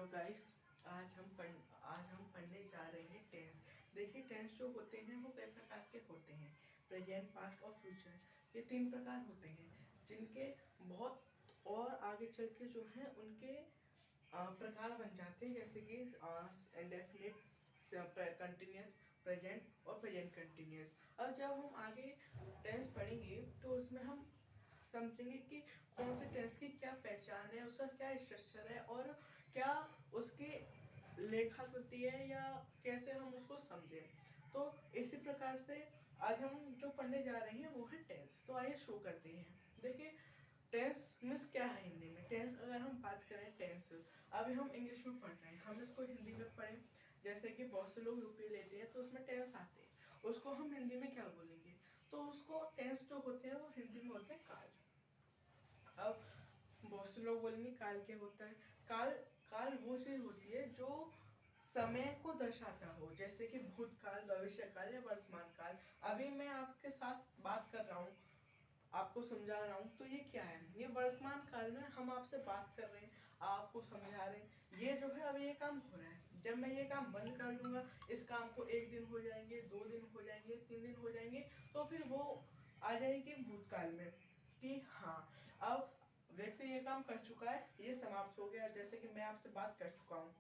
Guys, आज हम पढ़ने जा रहे हैं टेंस। देखिए, टेंस जो होते हैं वो कई प्रकार के होते हैं। प्रेजेंट, पास्ट और फ्यूचर, ये तीन प्रकार होते हैं, जिनके बहुत और आगे चल के जो है उनके प्रकार बन जाते हैं, जैसे कि इंडेफिनिट, कंटिन्यूस, प्रेजेंट और प्रेजेंट कंटिन्यूस। अब जब हम आगे टेंस पढ़ेंगे तो उसमें हम समझेंगे कि कौन से टेंस की क्या पहचान है, उसका क्या स्ट्रक्चर है और क्या उसकी लेखाकृति है, या कैसे हम उसको समझें। तो इसी प्रकार से आज हम जो पढ़ने जा रहे हैं वो है टेंस। तो आइए शुरू करते हैं। देखिए, टेंस मीन्स क्या है हिंदी में। टेंस अगर हम बात करें, टेंस अभी हम इंग्लिश में पढ़ रहे हैं, हम इसको हिंदी में पढ़ें। जैसे कि बहुत से लोग यूपी लेते हैं तो उसमें टेंस आते हैं, उसको हम हिंदी में क्या बोलेंगे? तो उसको टेंस जो होते हैं वो हिंदी में होते हैं काल। अब बहुत से लोग बोलेंगे काल क्या होता है? काल काल वो चीज होती है जो समय को दर्शाता हो, जैसे कि भूतकाल, भविष्य काल या वर्तमान काल। अभी मैं आपके साथ बात कर रहा हूँ, आपको समझा रहा हूँ, तो ये क्या है? ये वर्तमान काल में हम आपसे बात कर रहे हैं, आपको समझा रहे हैं। ये जो है अभी ये काम हो रहा है। जब मैं ये काम बंद कर दूंगा, इस काम को 1 दिन हो जाएंगे, 2 दिन हो जाएंगे, 3 दिन हो जाएंगे, तो फिर वो आ जाएगी भूतकाल में कि हाँ, अब व्यक्ति ये काम कर चुका है, ये समाप्त हो गया। जैसे कि मैं आपसे बात कर चुका हूँ,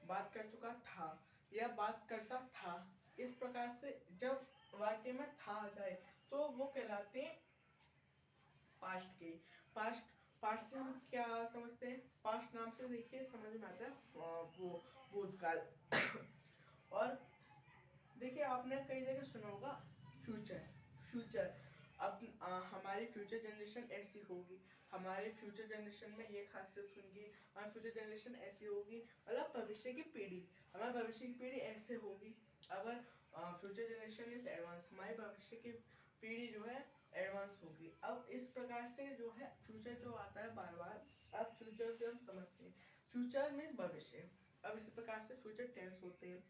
बात कर चुका था या बात करता था। इस प्रकार से जब वाक्य में था आ जाए तो वो कहलाते हैं पास्ट के। पास्ट पास्ट से हम क्या समझते हैं? पास्ट नाम से देखिए समझ में आता है वो भूतकाल। और देखिए, आपने कई जगह सुना होगा फ्यूचर। फ्यूचर अब हमारी फ्यूचर जनरेशन ऐसी होगी, हमारे फ्यूचर जनरेशन में ये खासियत होंगी, हमारी फ्यूचर जनरेशन ऐसी होगी, मतलब भविष्य की पीढ़ी, हमारे भविष्य की पीढ़ी ऐसे होगी। अगर फ्यूचर जनरेशन इज एडवांस, हमारी भविष्य की पीढ़ी जो है एडवांस होगी। अब इस प्रकार से जो है फ्यूचर जो आता है बार बार, अब फ्यूचर से हम समझते हैं फ्यूचर मीन्स भविष्य। अब इसी प्रकार से फ्यूचर टेंस होते हैं,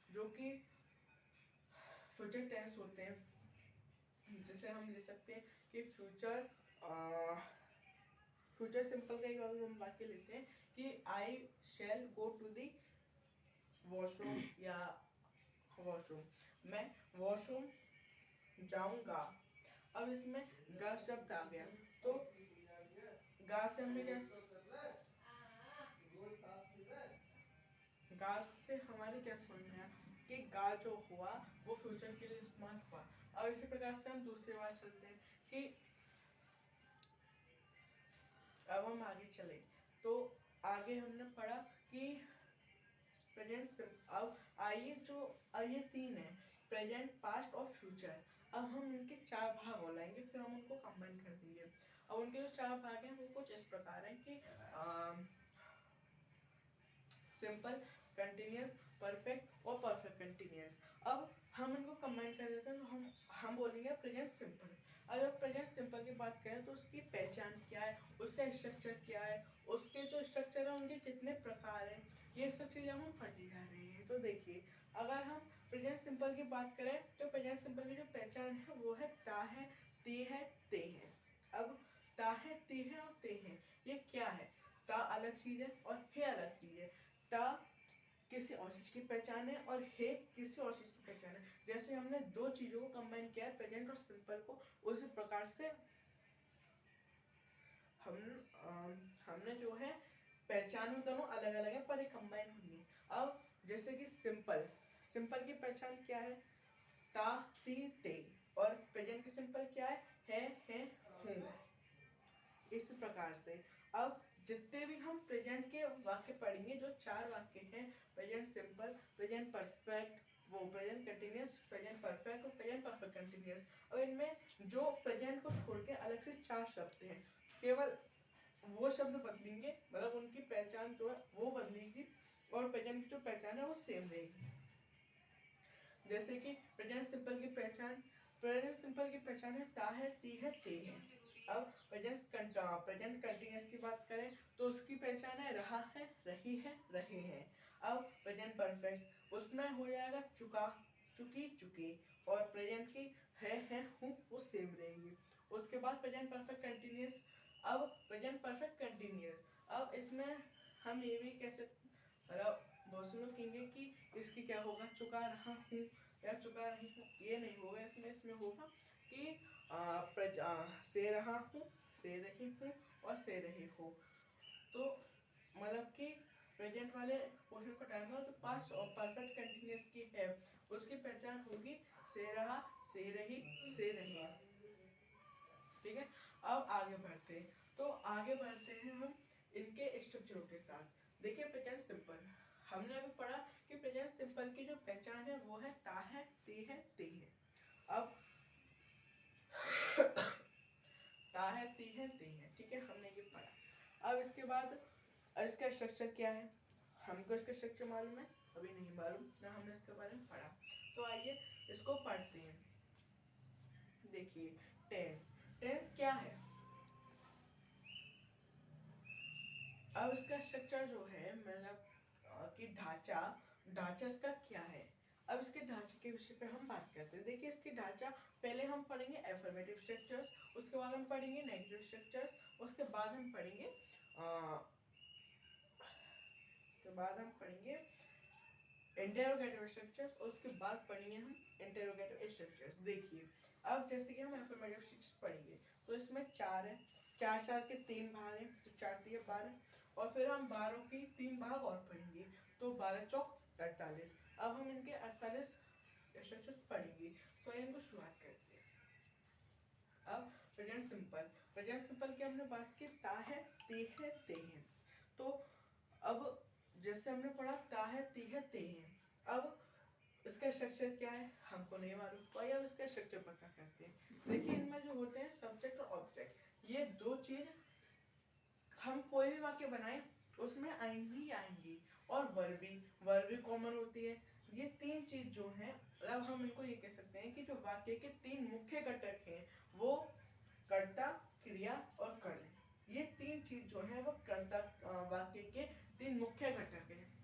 जो कि फ्यूचर टेंस होते हैं, जिसे हम ले सकते हैं कि फ्यूचर फ्यूचर सिंपल का एक हम वाक्य लेते हैं कि आई शैल गो टू दी वॉशरूम, या वॉशरूम, मैं वॉशरूम जाऊंगा। अब इसमें गा शब्द आ गया, तो गा से हमने क्या, गा से हमारे क्या समझ में आया कि गा जो हुआ वो फ्यूचर के लिए इस्तेमाल हुआ। और इसी प्रकार से हम दूसरी बात चलते हैं कि अब हम आगे चले तो आगे हमने पढ़ा कि प्रेजेंट। अब आइए, जो ये तीन है, प्रेजेंट, पास्ट और फ्यूचर। अब हम इनके 4 भाग हो लाएंगे, फिर हम उनको कंबाइन कर देंगे। अब उनके जो 4 भाग हैं वो कुछ इस प्रकार है कि सिंपल, कंटिन्यूस, परफेक्ट और परफेक्ट कंटिन्यूस। अब हम इनको कंबाइन कर देते हैं, तो हम बोलेंगे प्रेजेंट सिंपल। अगर प्रेजेंट सिंपल की बात करें तो उसकी पहचान क्या है, उसका स्ट्रक्चर क्या है, उसके जो स्ट्रक्चर है उनके कितने प्रकार हैं, ये सब चीज़ें हम पढ़ने जा रहे हैं। तो देखिए, अगर हम प्रेजेंट सिंपल की बात करें तो प्रेजेंट सिंपल की जो पहचान है वो है ता है, ती है, ते है। अब ता है, ती है और ते है, ये क्या है? ता अलग चीज है और हे अलग चीज है। ता किसी और चीज की पहचान है और हे किसी और चीज की पहचान है। जैसे हमने दो चीजों को कंबाइन किया है, प्रेजेंट और सिंपल को, उसी प्रकार से हमने जो है पहचान में दोनों अलग अलग है पर ये कंबाइन होंगी। अब जैसे कि सिंपल, सिंपल की पहचान क्या है? ता, ती, ते। और प्रेजेंट की सिंपल क्या है हूं। इस प्रकार से अब जितने भी हम प्रेजेंट के वाक्य पढ़ेंगे, जो 4 वाक्य हैं, प्रेजेंट सिंपल, प्रेजेंट परफेक्ट, वो प्रेजेंट कंटिन्यूस, प्रेजेंट परफेक्ट और प्रेजेंट परफेक्ट कंटिन्यूस। और इनमें जो प्रेजेंट को छोड़ के अलग से 4 शब्द हैं, केवल वो शब्द बदलेंगे, मतलब उनकी पहचान जो है वो बदलेगी और प्रेजेंट की जो पहचान है वो सेम रहेगी। जैसे कि प्रेजेंट सिंपल की पहचान, प्रेजेंट सिंपल की पहचान है ता है, ती है, ते है। अब प्रेजेंट कंटिन्यूस की बात करें तो उसकी पहचान है रहा है, रही है, रहे हैं। अब प्रेजेंट परफेक्ट, उसमें हो जाएगा चुका, चुकी, चुके। और प्रेजेंट की है हूँ, वो सेम रहेगी। उसके बाद प्रेजेंट परफेक्ट कंटिन्यूस। अब प्रेजेंट परफेक्ट कंटिन्यूस, अब इसमें हम ये भी कह सकते, मतलब बहुत से लोग कहेंगे कि इसकी क्या होगा, चुका रहा हूँ या चुका रही हूँ, ये नहीं होगा। इसमें होगा कि से रहा हूँ, से रही हूँ और से रहे हो। तो मतलब कि प्रेजेंट वाले पोर्शन को टाइम हो तो पास्ट और परफेक्ट कंटिन्यूअस की है, उसकी पहचान होगी से रहा, से रही, से रहे। ठीक है, अब आगे बढ़ते हैं। तो आगे बढ़ते हैं हम इनके स्ट्रक्चरों के साथ। देखिए प्रेजेंट सिंपल, हमने अभी पढ़ा कि प्रेजेंट सिंपल की जो पहचान है वो है ता है, ती है, ते है। अब ता है, ती है, ते है, ठीक है, हमने ये पढ़ा। अब इसके बाद इसका स्ट्रक्चर क्या है, हमको इसका स्ट्रक्चर मालूम है? अभी नहीं मालूम ना, हमने इसके बारे में पढ़ा। तो आइए इसको पढ़ते हैं। देखिए टेंस, टेंस क्या है? अब इसका स्ट्रक्चर जो है मतलब कि ढांचा, ढांचा इसका क्या है? अब इसके ढांचे के विषय पे हम बात करते हैं। देखिए इसके ढांचा, पहले हम पढ़ेंगे एफर्मेटिव स्ट्रक्चर्स, उसके बाद हम पढ़ेंगे नेगेटिव स्ट्रक्चर्स, उसके बाद हम पढ़ेंगे इंटेरोगेटिव स्ट्रक्चर्स, और उसके बाद पढ़ेंगे हम इंटेरोगेटिव स्ट्रक्चर्स। देखिए अब जैसे कि हम एफर्मेटिव स्ट्रक्चर्स पढ़ेंगे तो इसमें 4 है, 4 4 के 3 भाग हैं, तो 4 3 12, और फिर हम 12 की 3 भाग और पढ़ेंगे, तो 12 चौक 48। अब हम इनके 48 स्ट्रक्चर्स पढ़ेंगे, तो इनको शुरुआत करते हैं। अब प्रेजेंट सिंपल, प्रेजेंट सिंपल की हमने बात की ता है, ती है, ते है। तो अब जैसे हमने पढ़ा ता है, ती है, ते है, अब इसका स्ट्रक्चर क्या है हमको नहीं मालूम, तो आइए अब इसका स्ट्रक्चर पता करते हैं। देखिए इनमें जो होते हैं सब्जेक्ट और ऑब्जेक्ट, ये दो चीज हम कोई भी वाक्य बनाए उसमें आएंगी ही आएंगी, और वर्ब भी कॉमन होती है। ये तीन चीज जो हैं, मतलब हम इनको ये कह सकते हैं कि जो वाक्य के तीन मुख्य घटक हैं वो कर्ता, क्रिया और कर्म। ये तीन चीज जो है वो कर्ता वाक्य के तीन मुख्य घटक हैं।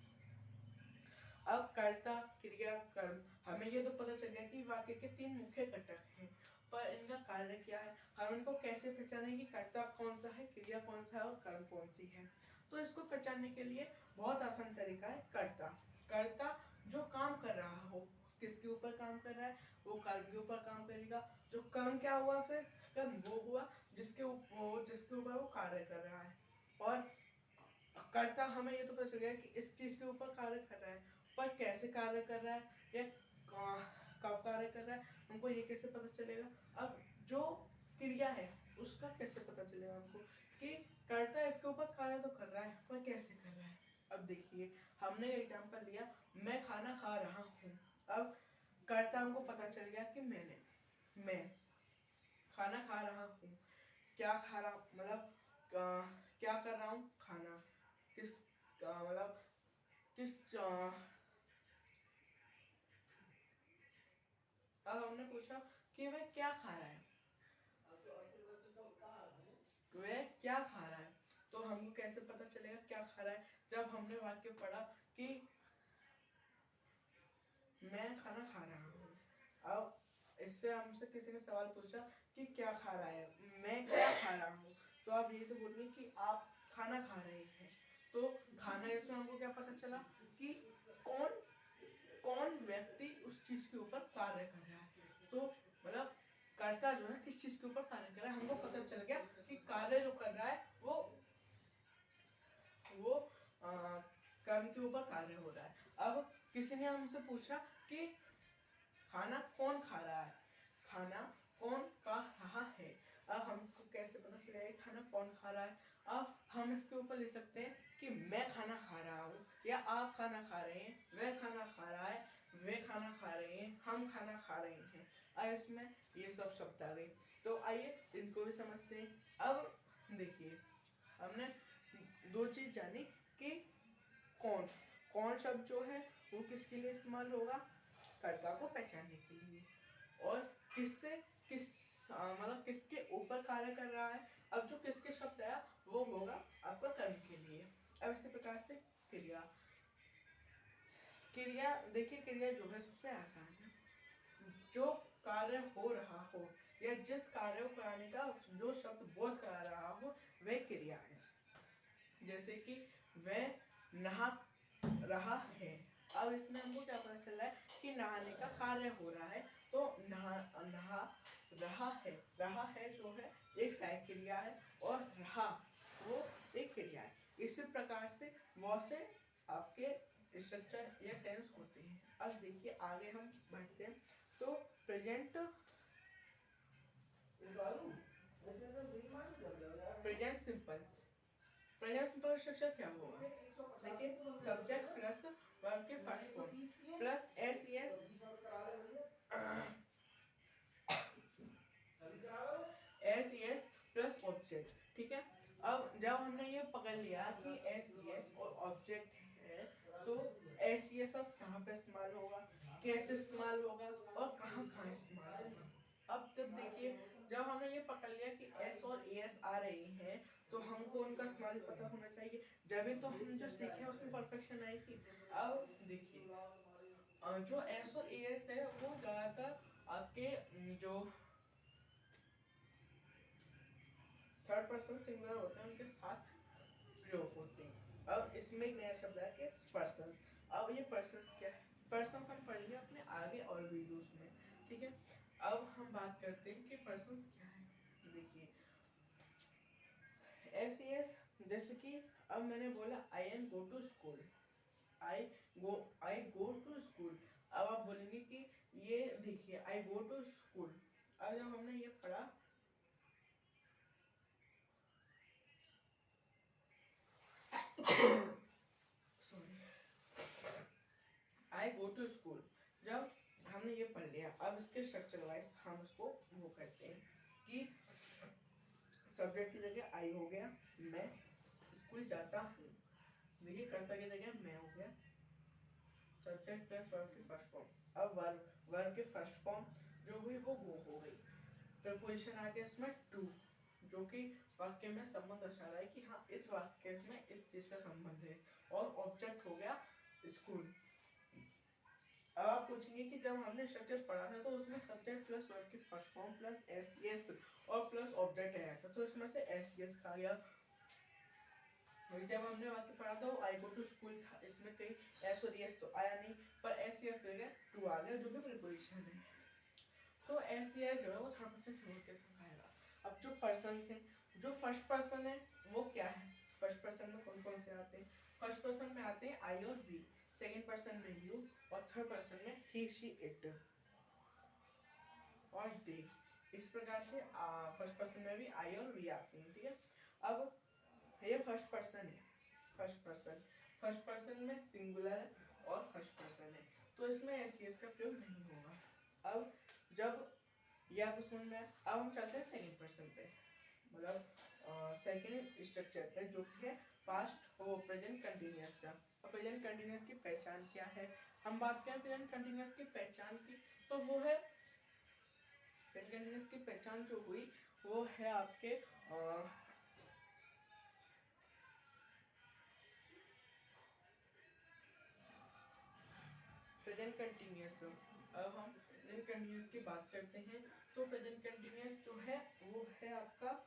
अब कर्ता, क्रिया, कर्म, हमें ये तो पता चल गया कि वाक्य के तीन मुख्य घटक हैं, पर इनका कार्य क्या है, हम इनको कैसे पहचानें कि कर्ता कौन सा है, क्रिया कौन सा है और कर्म कौन सी है? तो इसको पहचानने के लिए बहुत आसान तरीका है कर्ता। कर्ता जो काम कर रहा हो, किसके ऊपर काम कर रहा है, वो कर्म के ऊपर काम करेगा। जो कर्म क्या हुआ, फिर कर्म वो हुआ जिसके ऊपर वो कार्य कर रहा है। और कर्ता हमें ये तो पता चल गया कि इस चीज के ऊपर कार्य कर रहा है, पर कैसे कार्य कर रहा है या कब कार्य कर रहा है हमको ये कैसे पता चलेगा? अब जो क्रिया है उसका कैसे पता चलेगा हमको कि कर्ता इसके ऊपर कार्य तो कर रहा है पर कैसे कर रहा है? अब देखिए हमने एग्जांपल लिया, मैं खाना खा रहा हूँ। अब कर्ता हमको पता चल गया कि मैं खाना खा रहा हूँ। क्या खा रहा, मतलब क्या कर रहा हूँ, खाना। किस मतलब किस अब हमने पूछा कि वह क्या खा रहा है, वह क्या खा रहा है, तो हमको कैसे पता चलेगा क्या खा रहा है? जब हमने वाक्य पढ़ा कि मैं खाना खा रहा हूँ। अब इससे हमसे किसी ने सवाल पूछा कि क्या खा रहा है, मैं क्या खा रहा हूँ, तो आप ये तो बोलिए कि आप खाना खा रहे हैं। तो खाना, इसमें हमको क्या पता चला कि कौन व्यक्ति उस चीज के ऊपर कार्य कर रहा है। तो मतलब कर्ता जो है किस चीज के ऊपर कार्य कर रहा है, हमको पता चल गया कि कार्य जो कर रहा है वो कर्म के ऊपर कार्य हो रहा है। अब किसी ने हमसे पूछा कि खाना कौन खा रहा है, खाना कौन खा रहा है। अब हमको कैसे पता चलेगा खाना कौन खा रहा है? अब हम इसके ऊपर लिख सकते हैं कि मैं खाना खा रहा हूँ, या आप खाना खा रहे हैं, वह खाना खा रहा है, वे खाना खा रहे हैं, हम खाना खा रहे हैं। अब इसमें ये सब शब्द आ गए, तो आइए इनको भी समझते हैं। अब देखिए हमने दो चीज जानी कि कौन शब्द जो है वो किसके लिए इस्तेमाल होगा, कर्ता को पहचानने के लिए, और किससे मतलब किसके ऊपर कार्य कर रहा है। अब जो किसके शब्द आया वो होगा आपका कर्म के लिए। अब इसी प्रकार से क्रिया, क्रिया देखिए क्रिया जो है सबसे आसान है, जो कार्य हो रहा हो या जिस कार्य को कराने का जो शब्द बोध करा रहा हो वह क्रिया है। जैसे कि वह नहा रहा है। अब इसमें हमको क्या पता चल रहा है कि नहाने का कार्य हो रहा है, तो नहा नहा रहा है जो है एक सहायक क्रिया है, और रहा वो एक क्रिया है। इसी प्रकार से बहुत से आपके स्ट्रक्चर या टेंस होते हैं। अब देखिए आगे हम बढ़ते हैं, तो प्रेजेंट सिंपल स्ट्रक्चर क्या होगा? देखिए सब्जेक्ट प्लस वर्ब के first form plus S S plus object. ठीक है, अब जब हमने ये पकड़ लिया कि एस और ऑब्जेक्ट है, तो एस अब कहाँ पे इस्तेमाल होगा, कैसे इस्तेमाल होगा और कहाँ कहाँ इस्तेमाल होगा। अब तब देखिए जब हमने ये पकड़ लिया कि एस और एस आ रही हैं, तो हमको उनका इस्तेमाल पता होना चाहिए, जब तो हम जो सीखे उसमें परफेक्शन आएगी। अब देखिए जो एस और एस है वो ज्यादातर आपके जो थर्ड पर्सन सिंगुलर होते हैं उनके साथ प्रयोग होते हैं। अब इसमें एक नया शब्द है कि पर्सन्स। अब ये पर्सन्स क्या है? पर्सन्स हम पढ़ेंगे अपने आगे और वीडियोस में। ठीक है, अब हम बात करते हैं कि पर्सन्स क्या है। देखिए एस जैसे कि अब मैंने बोला I am go to school, I go to school. अब आप बोलेंगे कि ये देखिए आई गो टू स्कूल। अब जब हमने ये पढ़ा आई गो टू स्कूल, जब हमने ये पढ़ लिया, अब इसके स्ट्रक्चर वाइज हम उसको वो करते हैं कि सब्जेक्ट की जगह आई हो गया, मैं स्कूल जाता हूँ। देखिए कर्ता की जगह मैं हो गया, सब्जेक्ट प्लस वर्ब की फर्स्ट फॉर्म। अब वर्ब की फर्स्ट फॉर्म जो हुई वो हो गई। प्रपोजिशन आ गया इसमें टू, जो कि वाक्य में संबंध दर्शा रहा है कि हाँ इस वाक्य में इस चीज का संबंध है। और ऑब्जेक्ट हो गया स्कूल। अब आप पूछेंगे कि जब हमने स्ट्रक्चर पढ़ा था तो उसमें सब्जेक्ट प्लस वर्ब की फर्स्ट फॉर्म प्लस एस और प्लस ऑब्जेक्ट आया था, तो इसमें से एस का गया। जब हमने वाक्य पढ़ा था आई गो टू स्कूल था, इसमें कहीं एस और एस तो आया नहीं, पर एस जगह टू आ गया जो कि प्रीपोजिशन है। तो एस जो है वो थर्ड पर्सन सिंगुलर के साथ आएगा। अब जो पर्सन्स हैं, जो फर्स्ट पर्सन है वो क्या है? फर्स्ट पर्सन में कौन कौन से आते हैं? फर्स्ट पर्सन में आते हैं आई और वी, सेकंड पर्सन में यू, और थर्ड पर्सन में ही शी इट और दे। इस प्रकार से फर्स्ट पर्सन में भी आई और वी आते हैं। ठीक है, अब ये फर्स्ट पर्सन है, फर्स्ट पर्सन में सिंगुलर है और फर्स्ट पर्सन है, तो इसमें एस का प्रयोग नहीं होगा। अब जब ये आपको समझ में, अब हम चलते हैं सेकंड पर्सन पे, मतलब सेकंड स्ट्रक्चर पे, जो कि है पास्ट वो प्रेजेंट कंटिन्यूअस का। अब प्रेजेंट कंटिन्यूअस की पहचान क्या है? हम बात करें प्रेजेंट कंटिन्यूअस की पहचान की, तो वो है प्रेजेंट कंटिन्यूअस की पहचान जो हुई वो है आपके प्रेजेंट कंटिन्यूअस। अब हम प्रेजेंट कंटिन्यूअस की बात करते हैं, तो प्रेजेंट कंटिन्यूअस जो है वो है आपका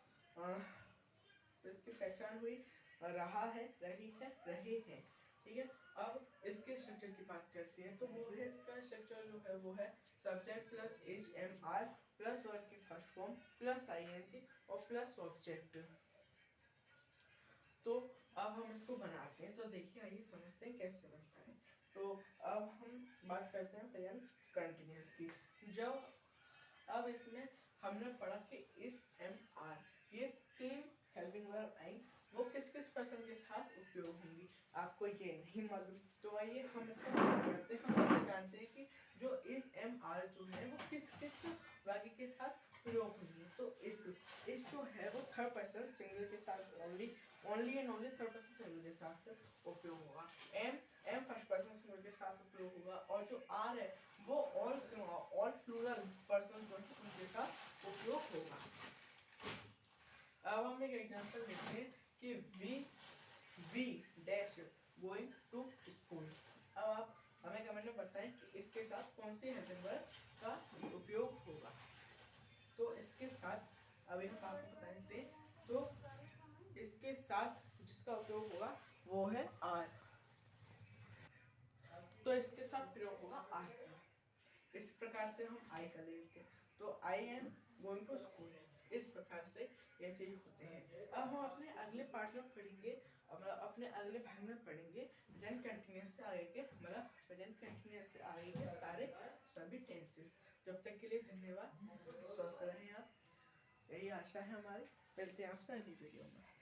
इसकी पहचान हुई रहा है, रही है, रहे हैं। ठीक है, अब इसके स्ट्रक्चर की बात करते हैं, तो वो है इसका स्ट्रक्चर जो है वो है subject plus is am are plus verb की फर्स्ट फॉर्म प्लस आईएनजी और प्लस ऑब्जेक्ट। तो अब हम इसको बनाते हैं, तो देखिए आइए समझते हैं कैसे बनता है। तो अब हम बात करते हैं प्रेजेंट कंटिन्यूअस की। जब अब इसमें हमने पढ़ा कि इस एम आर ये तीन हेल्पिंग वर्ब आई, वो किस किस पर्सन के साथ उपयोग होंगी, आपको ये नहीं मालूम, तो आइए हम इसको करते हैं। हम इसको जानते हैं कि जो इस एम आर जो है वो किस किस वाक्य के साथ प्रयोग होंगी। तो इस जो है वो थर्ड पर्सन सिंगुलर के साथ only and only third person singular के साथ उपयोग होगा। एम फर्स्ट पर्सन सिंगुलर के साथ उपयोग होगा, और जो आर है वो ऑल प्लूरल पर्सन जो है उनके साथ उपयोग होगा। अब हम एक एग्जांपल देखते हैं कि we dash going to school. अब आप हमें कमेंट में बताएं कि इसके साथ कौन सी हेल्पिंग वर्ब का उपयोग होगा। तो इसके साथ अभी हम आपको बता देते हैं, तो इसके साथ जिसका उपयोग होगा वो है आर। तो इसके साथ प्रयोग होगा आई का। इस प्रकार से हम आई का ले लेते हैं, तो I am going to school. इस प्रकार से ये चीज होते हैं। अब हम अपने अगले पार्ट में पढ़ेंगे, मतलब अपने अगले भाग में पढ़ेंगे प्रेजेंट कंटिन्यूअस से आगे के, मतलब प्रेजेंट कंटिन्यूअस से आगे के सारे सभी टेंसेस। जब तक के लिए धन्यवाद, स्वस्थ रहें आप, यही आशा है हमारी। मिलते हैं आपसे अगली वीडियो में।